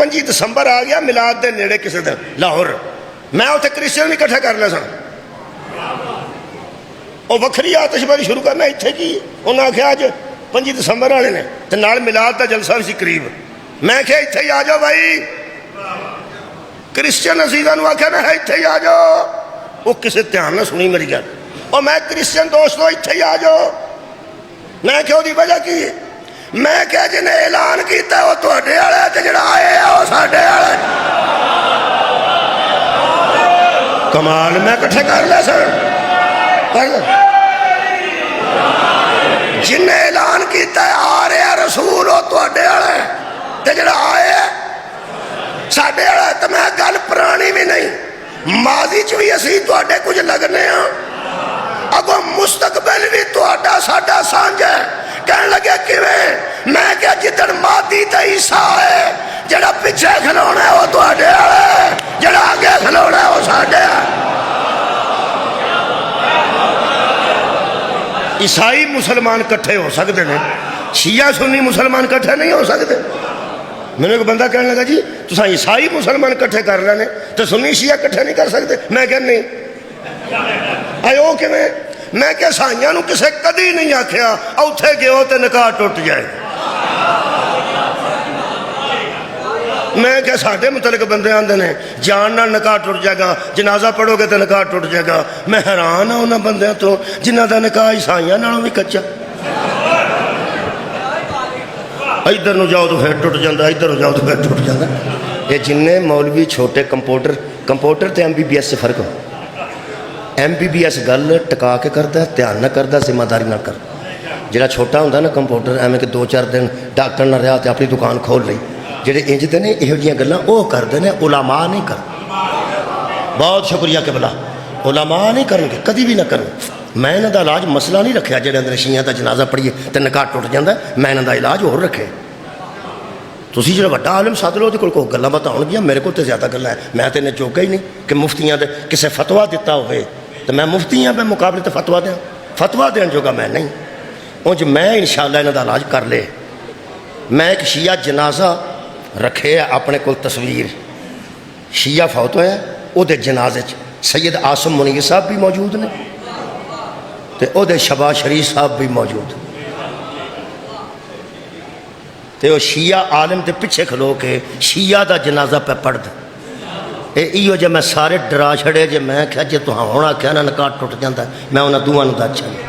25 ਦਸੰਬਰ आ गया मिलाद के नेड़े किसी दिन लाहौर, मैं उत्थे क्रिश्चियन भी इकट्ठे कर लिया सन। वो वक्री आतिशबाजी शुरू करना इत्थे की, उन्हें आख्या अज 25 दसंबर वाले ने ते नाल मिलाद का जलसा भी सी करीब। मैं क्या इत्थे ही आ जाओ भाई, क्रिश्चियन असीजा नूं आख्या मैं इत्थे ही आ जाओ। वो किसी ध्यान ना सुनी मेरी गल, और मैं क्रिश्चियन दोस्तों इत्थे ही आ जाओ। मैं क्या उसकी वजह की, मैं क्या जिन्हें ऐलान किया वो तुहाडे वाला ते जिहड़ा आए वो साडे वाला। कमाल, मैं इकट्ठे कर लिया सर। जिन्हें ऐलान किया आ रहा रसूल वो तुहाडे वाला ते जिहड़ा आए साडे वाला। तो मैं गल पुरानी भी नहीं, माजी च भी असीं तुहाडे कुछ लगने हाँ, अगों मुस्तकबिल भी तुहाडा साडा सांझ है। कहन लगे किवें, मैं क्या जिदन मादी ते ईसा है, जिहड़ा पिछे खलोना है वो तुहाडे वाला है, जिहड़ा आगे खलोना है वो साडे है। ईसाई मुसलमान इकट्ठे हो सकते हैं, शिया सुन्नी मुसलमान इकट्ठे नहीं हो सकते। मैंने एक बंदा कहने लगा जी तुसा ईसाई मुसलमान इकट्ठे कर लेने तो सुन्नी शिया इकट्ठे नहीं कर सकते। मैं क्या नहीं आयो किवें, मैं क्या ईसाइयां नूं किसे कदी नहीं आख्या उत्थे गयो तो निकाह टुट जाए। मैं क्या साढ़े मुतलक बंदे आंदे ने जान नाल निकाह टुट जाएगा, जनाजा पढ़ोगे तो निकाह टुट जाएगा। मैं हैरान हाँ उन्होंने बंदियां तो जिन्हां दा निकाह ईसाइयां नालों भी कच्चा। इधर नूं जाओ तो फिर टुट जाता, इधर नूं जाओ तो फिर टुट जाता। ये जिन्ने मौलवी छोटे कंप्यूटर तो MBBS से फर्क हो। MBBS गल टका के करता, ध्यान न करता, जिम्मेदारी ना कर। जिहड़ा छोटा होंदा ना कंप्यूटर एवं कि 2-4 दिन डॉक्टर ना रहा तो अपनी दुकान खोल ली। जिहड़े इंजते ने इहो जिहियां गल्लां वो करते हैं, उलामा नहीं कर। बहुत शुक्रिया कि भला उलामा नहीं करनगे, कभी भी ना करन। मैं इन्हां दा इलाज मसला नहीं रखा जिहड़े अंदर शियां दा जनाजा पढ़िए तो निकाह टुट जाता। मैं इन्हां दा इलाज होर रखे। तुसीं जिहड़ा वड्डा आलम सद लो, कोल कोई गल्लां बताउणगियां, मेरे कोल तो ज़्यादा गल्लां है। मैं तो इन्हें चौका ही नहीं कि मुफ्तियां दे किसे फतवा दिता होवे तो मैं मुफ्ती हाँ, मैं मुकाबले तो फतवा दें, फतवा देने जोगा मैं नहीं। उंज मैं इंशाअल्लाह इन्हां दा इलाज कर ले। मैं एक शिया जनाजा रखे अपने को तस्वीर, शिया फौत होया उहदे जनाजे सैयद आसम मुनीर साहब भी मौजूद ने ते उहदे शबाज शरीफ साहब भी मौजूद। तो वह शिया आलम के पिछे खलो के शिया का जनाजा पे पढ़द। इो जे मैं सारे डरा छड़े जे मैं क्या जे तुहां होना क्या ना निकाह टुट जाता। मैं उन्होंने दूआं नूं दस छड़िया